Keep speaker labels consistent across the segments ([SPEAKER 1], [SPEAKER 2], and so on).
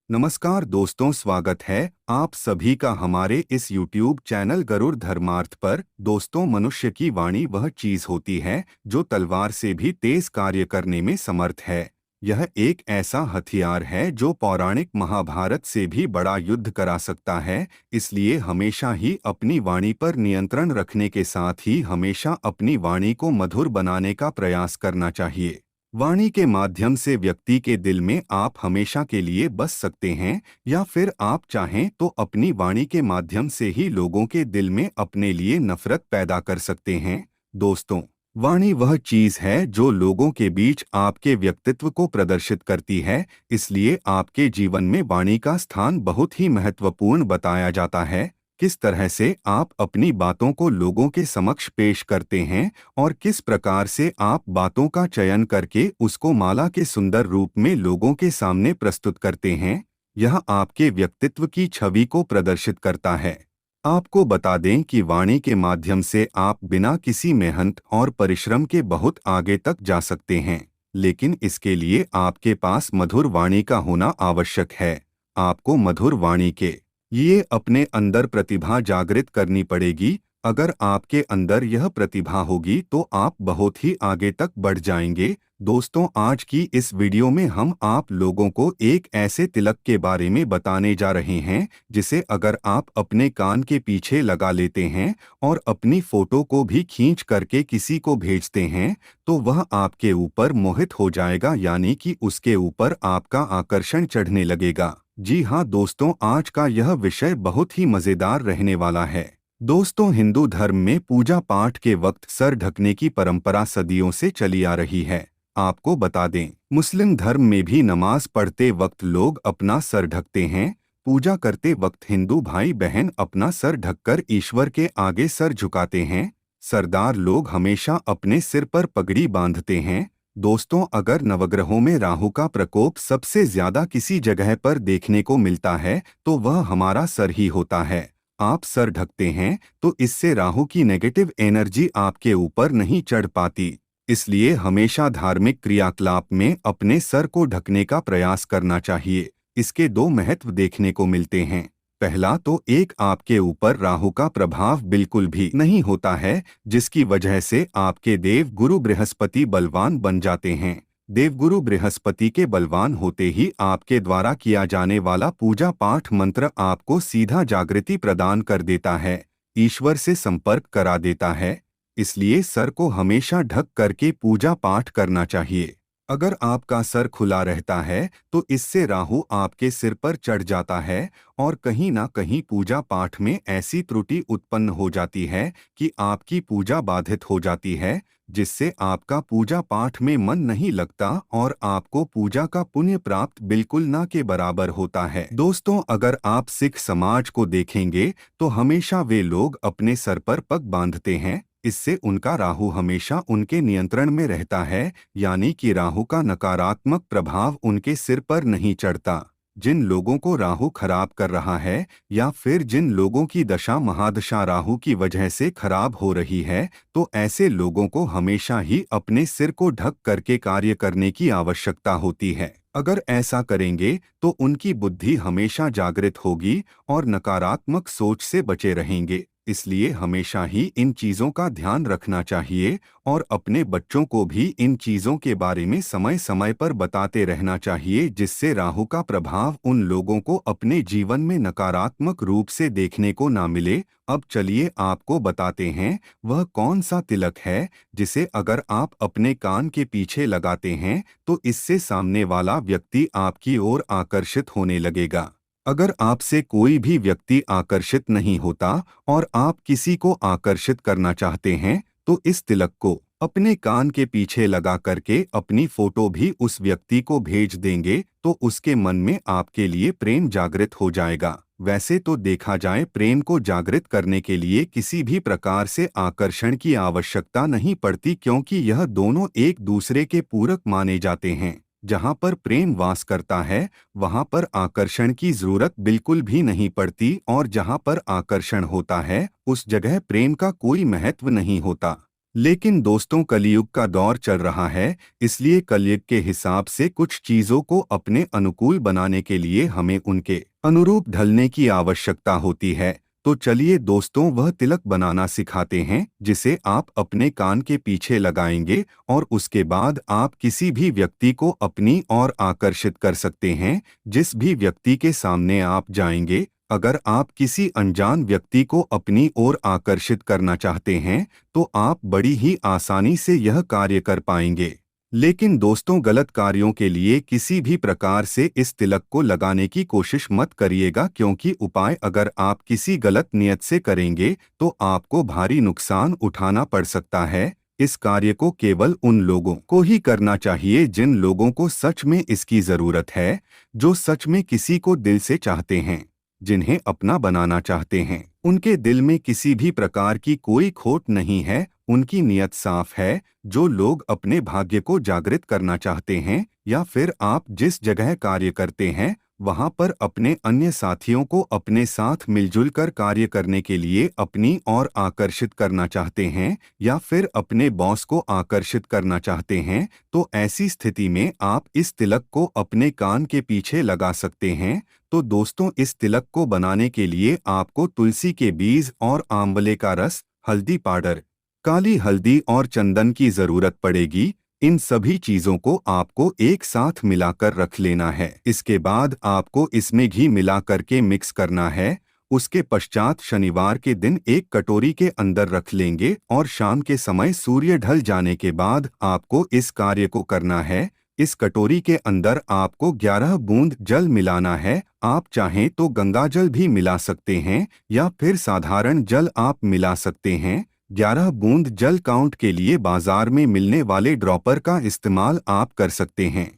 [SPEAKER 1] नमस्कार दोस्तों, स्वागत है आप सभी का हमारे इस YouTube चैनल गरुड़ धर्मार्थ पर। दोस्तों, मनुष्य की वाणी वह चीज होती है जो तलवार से भी तेज कार्य करने में समर्थ है। यह एक ऐसा हथियार है जो पौराणिक महाभारत से भी बड़ा युद्ध करा सकता है। इसलिए हमेशा ही अपनी वाणी पर नियंत्रण रखने के साथ ही हमेशा अपनी वाणी को मधुर बनाने का प्रयास करना चाहिए। वाणी के माध्यम से व्यक्ति के दिल में आप हमेशा के लिए बस सकते हैं, या फिर आप चाहें तो अपनी वाणी के माध्यम से ही लोगों के दिल में अपने लिए नफरत पैदा कर सकते हैं। दोस्तों, वाणी वह चीज है जो लोगों के बीच आपके व्यक्तित्व को प्रदर्शित करती है। इसलिए आपके जीवन में वाणी का स्थान बहुत ही महत्वपूर्ण बताया जाता है। किस तरह से आप अपनी बातों को लोगों के समक्ष पेश करते हैं और किस प्रकार से आप बातों का चयन करके उसको माला के सुंदर रूप में लोगों के सामने प्रस्तुत करते हैं, यह आपके व्यक्तित्व की छवि को प्रदर्शित करता है। आपको बता दें कि वाणी के माध्यम से आप बिना किसी मेहनत और परिश्रम के बहुत आगे तक जा सकते हैं, लेकिन इसके लिए आपके पास मधुर वाणी का होना आवश्यक है। आपको मधुर वाणी के ये अपने अंदर प्रतिभा जागृत करनी पड़ेगी। अगर आपके अंदर यह प्रतिभा होगी तो आप बहुत ही आगे तक बढ़ जाएंगे। दोस्तों, आज की इस वीडियो में हम आप लोगों को एक ऐसे तिलक के बारे में बताने जा रहे हैं जिसे अगर आप अपने कान के पीछे लगा लेते हैं और अपनी फोटो को भी खींच करके किसी को भेजते हैं तो वह आपके ऊपर मोहित हो जाएगा, यानी कि उसके ऊपर आपका आकर्षण चढ़ने लगेगा। जी हाँ दोस्तों, आज का यह विषय बहुत ही मजेदार रहने वाला है। दोस्तों, हिंदू धर्म में पूजा पाठ के वक्त सर ढकने की परंपरा सदियों से चली आ रही है। आपको बता दें, मुस्लिम धर्म में भी नमाज पढ़ते वक्त लोग अपना सर ढकते हैं। पूजा करते वक्त हिंदू भाई बहन अपना सर ढककर ईश्वर के आगे सर झुकाते हैं। सरदार लोग हमेशा अपने सिर पर पगड़ी बांधते हैं। दोस्तों, अगर नवग्रहों में राहु का प्रकोप सबसे ज्यादा किसी जगह पर देखने को मिलता है तो वह हमारा सर ही होता है। आप सर ढकते हैं तो इससे राहु की नेगेटिव एनर्जी आपके ऊपर नहीं चढ़ पाती। इसलिए हमेशा धार्मिक क्रियाकलाप में अपने सर को ढकने का प्रयास करना चाहिए। इसके दो महत्व देखने को मिलते हैं। पहला तो एक, आपके ऊपर राहु का प्रभाव बिल्कुल भी नहीं होता है, जिसकी वजह से आपके देव गुरु बृहस्पति बलवान बन जाते हैं। देवगुरु बृहस्पति के बलवान होते ही आपके द्वारा किया जाने वाला पूजा पाठ मंत्र आपको सीधा जागृति प्रदान कर देता है, ईश्वर से संपर्क करा देता है। इसलिए सर को हमेशा ढक करके पूजा पाठ करना चाहिए। अगर आपका सर खुला रहता है तो इससे राहु आपके सिर पर चढ़ जाता है और कहीं ना कहीं पूजा पाठ में ऐसी त्रुटि उत्पन्न हो जाती है कि आपकी पूजा बाधित हो जाती है, जिससे आपका पूजा पाठ में मन नहीं लगता और आपको पूजा का पुण्य प्राप्त बिल्कुल ना के बराबर होता है। दोस्तों, अगर आप सिख समाज को देखेंगे तो हमेशा वे लोग अपने सर पर पग बांधते हैं। इससे उनका राहु हमेशा उनके नियंत्रण में रहता है, यानी कि राहु का नकारात्मक प्रभाव उनके सिर पर नहीं चढ़ता। जिन लोगों को राहु खराब कर रहा है या फिर जिन लोगों की दशा महादशा राहु की वजह से खराब हो रही है, तो ऐसे लोगों को हमेशा ही अपने सिर को ढक करके कार्य करने की आवश्यकता होती है। अगर ऐसा करेंगे तो उनकी बुद्धि हमेशा जागृत होगी और नकारात्मक सोच से बचे रहेंगे। इसलिए हमेशा ही इन चीज़ों का ध्यान रखना चाहिए और अपने बच्चों को भी इन चीज़ों के बारे में समय समय पर बताते रहना चाहिए, जिससे राहु का प्रभाव उन लोगों को अपने जीवन में नकारात्मक रूप से देखने को ना मिले। अब चलिए आपको बताते हैं वह कौन सा तिलक है जिसे अगर आप अपने कान के पीछे लगाते हैं तो इससे सामने वाला व्यक्ति आपकी ओर आकर्षित होने लगेगा। अगर आपसे कोई भी व्यक्ति आकर्षित नहीं होता और आप किसी को आकर्षित करना चाहते हैं तो इस तिलक को अपने कान के पीछे लगा करके अपनी फोटो भी उस व्यक्ति को भेज देंगे तो उसके मन में आपके लिए प्रेम जागृत हो जाएगा। वैसे तो देखा जाए, प्रेम को जागृत करने के लिए किसी भी प्रकार से आकर्षण की आवश्यकता नहीं पड़ती, क्योंकि यह दोनों एक दूसरे के पूरक माने जाते हैं। जहाँ पर प्रेम वास करता है वहाँ पर आकर्षण की जरूरत बिल्कुल भी नहीं पड़ती, और जहाँ पर आकर्षण होता है उस जगह प्रेम का कोई महत्व नहीं होता। लेकिन दोस्तों, कलयुग का दौर चल रहा है, इसलिए कलयुग के हिसाब से कुछ चीजों को अपने अनुकूल बनाने के लिए हमें उनके अनुरूप ढलने की आवश्यकता होती है। तो चलिए दोस्तों, वह तिलक बनाना सिखाते हैं जिसे आप अपने कान के पीछे लगाएंगे और उसके बाद आप किसी भी व्यक्ति को अपनी ओर आकर्षित कर सकते हैं। जिस भी व्यक्ति के सामने आप जाएंगे, अगर आप किसी अनजान व्यक्ति को अपनी ओर आकर्षित करना चाहते हैं, तो आप बड़ी ही आसानी से यह कार्य कर पाएंगे। लेकिन दोस्तों, गलत कार्यों के लिए किसी भी प्रकार से इस तिलक को लगाने की कोशिश मत करिएगा, क्योंकि उपाय अगर आप किसी गलत नियत से करेंगे तो आपको भारी नुकसान उठाना पड़ सकता है। इस कार्य को केवल उन लोगों को ही करना चाहिए जिन लोगों को सच में इसकी जरूरत है, जो सच में किसी को दिल से चाहते हैं, जिन्हें अपना बनाना चाहते हैं। उनके दिल में किसी भी प्रकार की कोई खोट नहीं है, उनकी नियत साफ है। जो लोग अपने भाग्य को जागृत करना चाहते हैं, या फिर आप जिस जगह कार्य करते हैं वहां पर अपने अन्य साथियों को अपने साथ मिलजुल कर कार्य करने के लिए अपनी ओर आकर्षित करना चाहते हैं, या फिर अपने बॉस को आकर्षित करना चाहते हैं, तो ऐसी स्थिति में आप इस तिलक को अपने कान के पीछे लगा सकते हैं। तो दोस्तों, इस तिलक को बनाने के लिए आपको तुलसी के बीज और आंवले का रस, हल्दी पाउडर, काली हल्दी और चंदन की जरूरत पड़ेगी। इन सभी चीजों को आपको एक साथ मिलाकर रख लेना है। इसके बाद आपको इसमें घी मिला करके मिक्स करना है। उसके पश्चात शनिवार के दिन एक कटोरी के अंदर रख लेंगे और शाम के समय सूर्य ढल जाने के बाद आपको इस कार्य को करना है। इस कटोरी के अंदर आपको 11 बूंद जल मिलाना है। आप चाहें तो गंगा जल भी मिला सकते हैं, या फिर साधारण जल आप मिला सकते हैं। 11 बूंद जल काउंट के लिए बाजार में मिलने वाले ड्रॉपर का इस्तेमाल आप कर सकते हैं।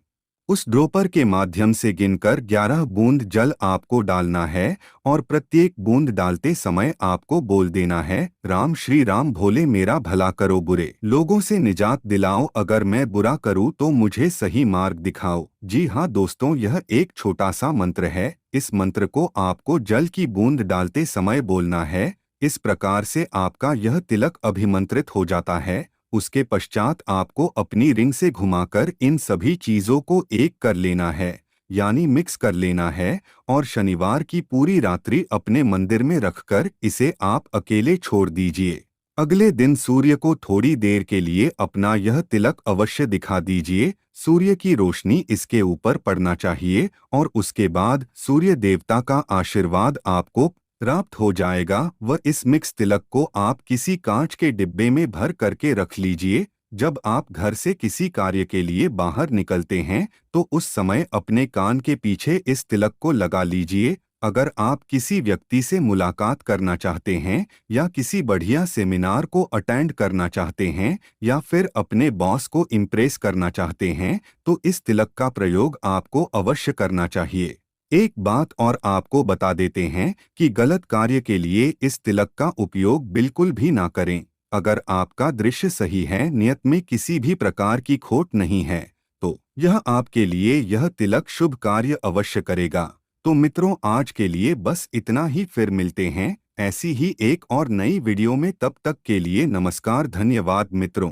[SPEAKER 1] उस ड्रॉपर के माध्यम से गिनकर 11 बूंद जल आपको डालना है और प्रत्येक बूंद डालते समय आपको बोल देना है, राम श्री राम भोले मेरा भला करो, बुरे लोगों से निजात दिलाओ, अगर मैं बुरा करूं तो मुझे सही मार्ग दिखाओ। जी हाँ दोस्तों, यह एक छोटा सा मंत्र है। इस मंत्र को आपको जल की बूंद डालते समय बोलना है। इस प्रकार से आपका यह तिलक अभिमंत्रित हो जाता है। उसके पश्चात आपको अपनी रिंग से घुमाकर इन सभी चीजों को एक कर लेना है, यानी मिक्स कर लेना है, और शनिवार की पूरी रात्रि अपने मंदिर में रखकर इसे आप अकेले छोड़ दीजिए। अगले दिन सूर्य को थोड़ी देर के लिए अपना यह तिलक अवश्य दिखा दीजिए। सूर्य की रोशनी इसके ऊपर पड़ना चाहिए और उसके बाद सूर्य देवता का आशीर्वाद आपको प्राप्त हो जाएगा। वह इस मिक्स तिलक को आप किसी कांच के डिब्बे में भर करके रख लीजिए। जब आप घर से किसी कार्य के लिए बाहर निकलते हैं तो उस समय अपने कान के पीछे इस तिलक को लगा लीजिए। अगर आप किसी व्यक्ति से मुलाकात करना चाहते हैं, या किसी बढ़िया सेमिनार को अटेंड करना चाहते हैं, या फिर अपने बॉस को इम्प्रेस करना चाहते हैं, तो इस तिलक का प्रयोग आपको अवश्य करना चाहिए। एक बात और आपको बता देते हैं कि गलत कार्य के लिए इस तिलक का उपयोग बिल्कुल भी ना करें। अगर आपका दृश्य सही है, नियत में किसी भी प्रकार की खोट नहीं है, तो यह आपके लिए यह तिलक शुभ कार्य अवश्य करेगा। तो मित्रों, आज के लिए बस इतना ही। फिर मिलते हैं ऐसी ही एक और नई वीडियो में। तब तक के लिए नमस्कार, धन्यवाद मित्रों।